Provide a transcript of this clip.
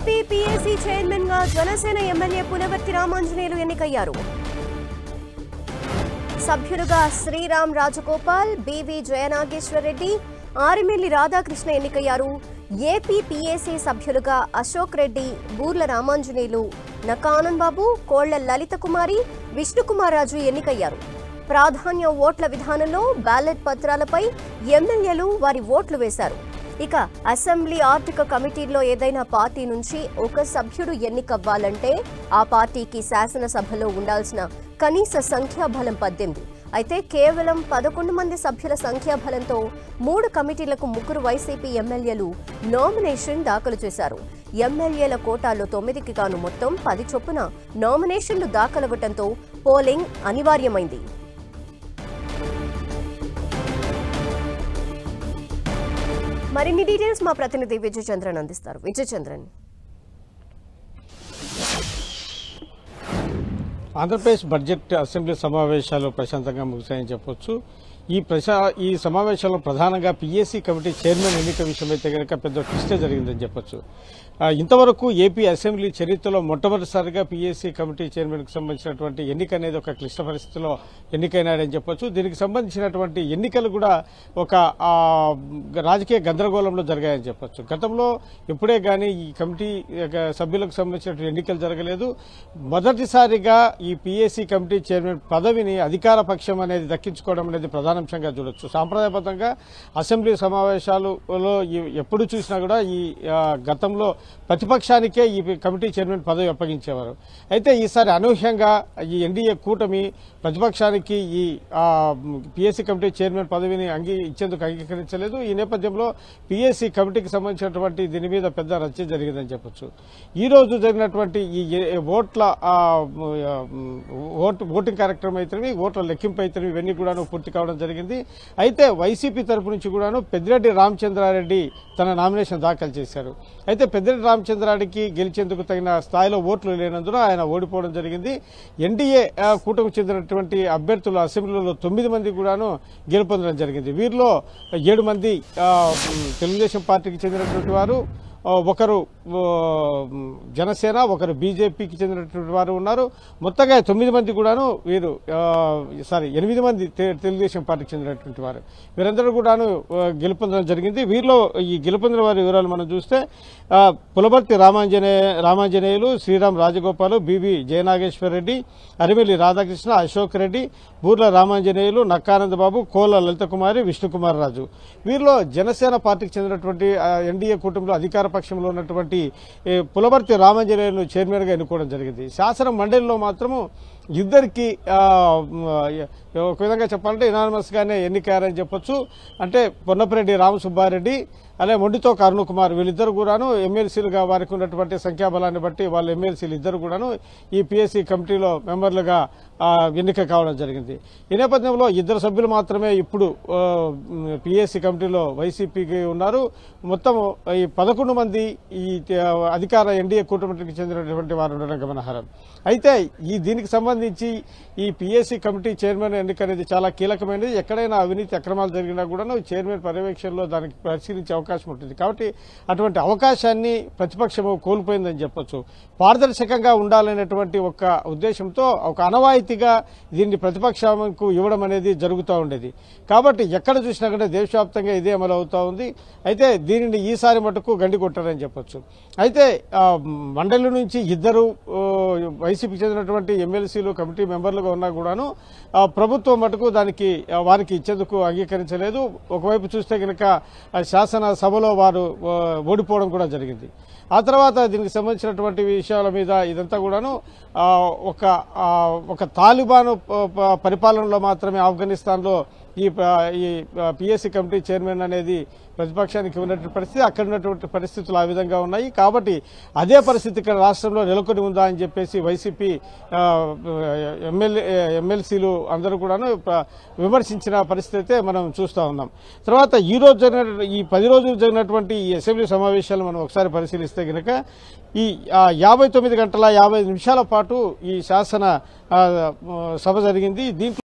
AP PAC chairman గా Janasena MLA Pulavarthi Ramanjaneyulu ఎన్నికయ్యారు. సభ్యులుగా శ్రీరామ్ రాజగోపాల్, బీవీ జయనాగేశ్వర్ రెడ్డి, ఆరిమిల్లి రాధాకృష్ణ ఎన్నికయ్యారు. ఏపీ పీఏసీ సభ్యులుగా అశోక్ రెడ్డి, బూర్ల రామాంజనేయులు, నక్కా ఆనంద్ బాబు, కోళ్ల లలిత కుమారి, విష్ణుకుమార్ రాజు ఎన్నికయ్యారు. ప్రాధాన్య ఓట్ల విధానంలో బ్యాలెట్ పత్రాలపై ఎమ్మెల్యేలు వారి ఓట్లు వేశారు. ఇక అసెంబ్లీ ఆర్థిక కమిటీల్లో ఏదైనా పార్టీ నుంచి ఒక సభ్యుడు ఎన్నికవ్వాలంటే ఆ పార్టీకి శాసనసభలో ఉండాల్సిన కనీస సంఖ్యాబలం 18. అయితే కేవలం 11 మంది సభ్యుల సంఖ్యాబలంతో 3 కమిటీలకు 3 వైసీపీ ఎమ్మెల్యేలు నామినేషన్ దాఖలు చేశారు. ఎమ్మెల్యేల కోటాలో 9కి గాను మొత్తం 10 చొప్పున నామినేషన్లు దాఖలవటంతో పోలింగ్ అనివార్యమైంది. మరిన్ని డీటెయిల్స్ మా ప్రతినిధి విజయ్ చంద్రన్ అందిస్తారు. విజయ్ చంద్రన్. ఆంధ్రప్రదేశ్ బడ్జెట్ అసెంబ్లీ సమావేశాలు ప్రశాంతంగా ముగిశాయని చెప్పొచ్చు. ఈ సమావేశంలో ప్రధానంగా పీఏసీ కమిటీ చైర్మన్ ఎన్నిక విషయం అయితే కనుక పెద్ద ట్విస్టే జరిగిందని చెప్పొచ్చు. ఇంతవరకు ఏపీ అసెంబ్లీ చరిత్రలో మొట్టమొదటిసారిగా పీఏసీ కమిటీ చైర్మన్కు సంబంధించినటువంటి ఎన్నిక అనేది ఒక క్లిష్ట పరిస్థితిలో ఎన్నికైనాడని చెప్పొచ్చు. దీనికి సంబంధించినటువంటి ఎన్నికలు కూడా ఒక రాజకీయ గందరగోళంలో జరిగాయని చెప్పొచ్చు. గతంలో ఎప్పుడే గానీ ఈ కమిటీ సభ్యులకు సంబంధించినటువంటి ఎన్నికలు జరగలేదు. మొదటిసారిగా ఈ పీఏసీ కమిటీ చైర్మన్ పదవిని అధికార పక్షం అనేది దక్కించుకోవడం అనేది ప్రధానాంశంగా చూడొచ్చు. సాంప్రదాయబద్ధంగా అసెంబ్లీ సమావేశాలలో ఎప్పుడు చూసినా కూడా ఈ గతంలో ప్రతిపక్షానికే ఈ కమిటీ చైర్మన్ పదవి అప్పగించేవారు. అయితే ఈసారి అనూహ్యంగా ఈ ఎన్డీఏ కూటమి ప్రతిపక్షానికి ఈ పీఏసీ కమిటీ చైర్మన్ పదవిని ఇచ్చేందుకు అంగీకరించలేదు. ఈ నేపథ్యంలో పీఏసీ కమిటీకి సంబంధించినటువంటి దీని మీద పెద్ద రచ్చ జరిగిందని చెప్పొచ్చు. ఈ రోజు జరిగినటువంటి ఈ ఓటింగ్ కార్యక్రమం అయితేనే, ఓట్ల లెక్కింపు అయితేనే ఇవన్నీ కూడా పూర్తి కావడం జరిగింది. అయితే వైసీపీ తరపు నుంచి కూడాను పెద్దిరెడ్డి రామచంద్రారెడ్డి తన నామినేషన్ దాఖలు చేశారు. అయితే పెద్దిరెడ్డి రామచంద్రారెడ్డికి గెలిచేందుకు తగిన స్థాయిలో ఓట్లు లేనందున ఆయన ఓడిపోవడం జరిగింది. ఎన్డీఏ కూటమికి చెందినటువంటి అభ్యర్థులు అసెంబ్లీలో 9 మంది కూడాను గెలుపొందడం జరిగింది. వీరిలో 7 మంది తెలుగుదేశం పార్టీకి చెందినటువంటి వారు, ఒకరు జనసేన, ఒకరు బీజేపీకి చెందినటువంటి వారు ఉన్నారు. మొత్తంగా 9 మంది కూడాను 8 మంది తెలుగుదేశం పార్టీకి చెందినటువంటి వారు. వీరందరూ కూడాను గెలుపొందడం జరిగింది. వీరిలో ఈ గెలుపొందిన వారి వివరాలు మనం చూస్తే పులవర్తి రామాంజనేయులు, శ్రీరామ్ రాజగోపాల్, బీవీ జయనాగేశ్వర్ రెడ్డి, అరిమిల్లి రాధాకృష్ణ, అశోక్ రెడ్డి, బూర్ల రామాంజనేయులు, నక్కా ఆనంద్ బాబు, కోళ్ల లలిత కుమారి, విష్ణుకుమార్ రాజు. వీరిలో జనసేన పార్టీకి చెందినటువంటి ఎన్డీఏ కూటమిలో అధికార పక్షంలో ఉన్నటువంటి పులవర్తి రామాంజనేయులను చైర్మన్ గా ఎన్నుకోవడం జరిగింది. శాసన మండలిలో మాత్రము ఇద్దరికి ఒక విధంగా చెప్పాలంటే ఇనానిమస్ గానే ఎన్నికయ్యారని చెప్పొచ్చు. అంటే పొన్నపరెడ్డి రామసుబ్బారెడ్డి అలాగే మొండితో అరుణ్ కుమార్ వీళ్ళిద్దరు కూడాను ఎమ్మెల్సీలుగా వారికి ఉన్నటువంటి సంఖ్యాబలాన్ని బట్టి వాళ్ళ ఎమ్మెల్సీలు ఇద్దరు కూడాను ఈ పీఏసీ కమిటీలో మెంబర్లుగా ఎన్నిక కావడం జరిగింది. ఈ నేపథ్యంలో 2 సభ్యులు మాత్రమే ఇప్పుడు పీఏసీ కమిటీలో వైసీపీకి ఉన్నారు. మొత్తం ఈ 11 మంది ఈ అధికార ఎన్డీఏ కూటమికి చెందినటువంటి వారు ఉండడం గమనార్హం. అయితే దీనికి సంబంధించి ఈ పీఏసీ కమిటీ చైర్మన్ ఎన్నిక అనేది చాలా కీలకమైనది. ఎక్కడైనా అవినీతి అక్రమాలు జరిగినా కూడా చైర్మన్ పర్యవేక్షణలో దానికి పరిశీలించే అవకాశం ఉంటుంది. కాబట్టి అటువంటి అవకాశాన్ని ప్రతిపక్షము కోల్పోయిందని చెప్పొచ్చు. పారదర్శకంగా ఉండాలనేటువంటి ఒక ఉద్దేశంతో ఒక అనవాయితీగా దీన్ని ప్రతిపక్షానికి ఇవ్వడం అనేది జరుగుతూ ఉండేది. కాబట్టి ఎక్కడ చూసినా కూడా దేశవ్యాప్తంగా ఇదే అమలు అవుతా ఉంది. అయితే దీనిని ఈసారి మటుకు గండి కొట్టారని చెప్పొచ్చు. అయితే మండలి నుంచి 2 వైసీపీకి చెందినటువంటి ఎమ్మెల్సీలు కమిటీ మెంబర్లుగా ఉన్నా కూడాను ప్రభుత్వం మటుకు వారికి ఇచ్చేందుకు అంగీకరించలేదు. ఒకవైపు చూస్తే కనుక శాసన సభలో వారు ఓడిపోవడం కూడా జరిగింది. ఆ తర్వాత దీనికి సంబంధించినటువంటి విషయాల మీద ఇదంతా కూడాను ఒక తాలిబాను పరిపాలనలో మాత్రమే ఆఫ్ఘనిస్తాన్లో ఈ పీఏసీ కమిటీ చైర్మన్ అనేది ప్రతిపక్షానికి ఉన్నటువంటి పరిస్థితి, అక్కడ ఉన్నటువంటి పరిస్థితులు ఆ విధంగా ఉన్నాయి. కాబట్టి అదే పరిస్థితి ఇక్కడ రాష్ట్రంలో నెలకొని ఉందా అని చెప్పేసి వైసీపీ ఎమ్మెల్సీలు అందరూ కూడాను విమర్శించిన పరిస్థితి అయితే మనం చూస్తూ ఉన్నాం. తర్వాత ఈ 10 రోజులు జరిగినటువంటి ఈ అసెంబ్లీ సమావేశాలు మనం ఒకసారి పరిశీలిస్తే కనుక ఈ 59 గంటల 55 నిమిషాల పాటు ఈ శాసన సభ జరిగింది. దీంట్లో